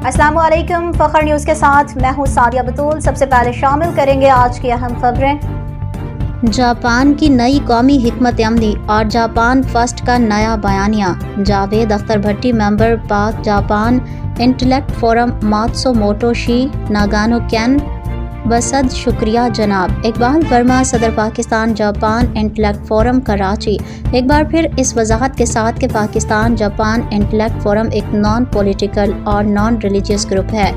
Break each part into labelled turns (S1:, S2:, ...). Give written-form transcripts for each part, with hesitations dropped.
S1: السلام علیکم، فخر نیوز کے ساتھ میں ہوں سعدیہ بطول۔ سب سے پہلے شامل کریں گے آج کی اہم خبریں۔
S2: جاپان کی نئی قومی حکمت عملی اور جاپان فرسٹ کا نیا بیانیہ۔ Javed Akhtar Bhatti, member Pak Japan intellect forum. Matsumoto shi Nagano Ken, بصد شکریہ جناب اقبال ورما، صدر Pakistan Japan intellect forum Karachi. ایک بار پھر اس وضاحت کے ساتھ کہ پاکستان جاپان انٹلیکٹ فورم ایک نان پولیٹیکل اور نان ریلیجیس گروپ ہے۔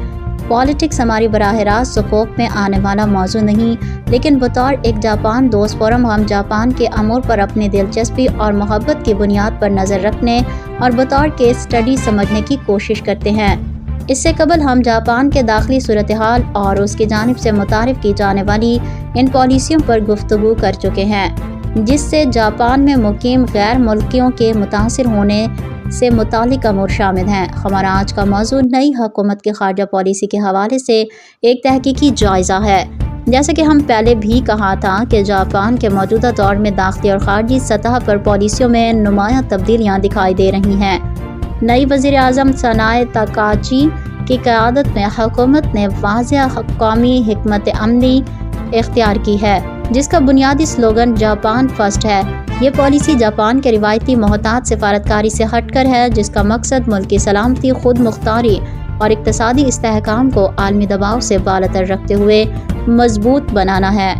S2: پالیٹکس ہماری براہ راست سکوپ میں آنے والا موضوع نہیں، لیکن بطور ایک جاپان دوست فورم ہم جاپان کے امور پر اپنی دلچسپی اور محبت کی بنیاد پر نظر رکھنے اور بطور کیس اسٹڈی سمجھنے کی کوشش کرتے ہیں۔ اس سے قبل ہم جاپان کے داخلی صورتحال اور اس کی جانب سے متعارف کی جانے والی ان پالیسیوں پر گفتگو کر چکے ہیں، جس سے جاپان میں مقیم غیر ملکیوں کے متاثر ہونے سے متعلق امور شامل ہیں۔ ہمارا آج کا موضوع نئی حکومت کی خارجہ پالیسی کے حوالے سے ایک تحقیقی جائزہ ہے۔ جیسا کہ ہم پہلے بھی کہا تھا کہ جاپان کے موجودہ دور میں داخلی اور خارجی سطح پر پالیسیوں میں نمایاں تبدیلیاں دکھائی دے رہی ہیں۔ نئی وزیر اعظم سانائے تاکاچی کی قیادت میں حکومت نے واضح قومی حکمت عملی اختیار کی ہے، جس کا بنیادی سلوگن جاپان فرسٹ ہے۔ یہ پالیسی جاپان کے روایتی محتاط سفارتکاری سے ہٹ کر ہے، جس کا مقصد ملکی سلامتی، خود مختاری اور اقتصادی استحکام کو عالمی دباؤ سے بالاتر رکھتے ہوئے مضبوط بنانا ہے۔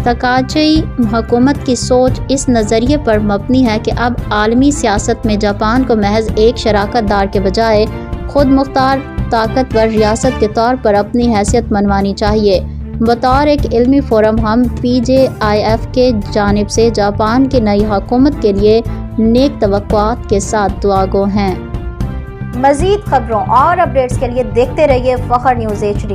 S2: تاکاچی حکومت کی سوچ اس نظریے پر مبنی ہے کہ اب عالمی سیاست میں جاپان کو محض ایک شراکت دار کے بجائے خود مختار طاقتور ریاست کے طور پر اپنی حیثیت منوانی چاہیے۔ بطور ایک علمی فورم ہم PJIF کے جانب سے جاپان کی نئی حکومت کے لیے نیک توقعات کے ساتھ دعا گو ہیں۔
S1: مزید خبروں اور اپڈیٹس کے لیے دیکھتے رہیے فخر نیوز HD۔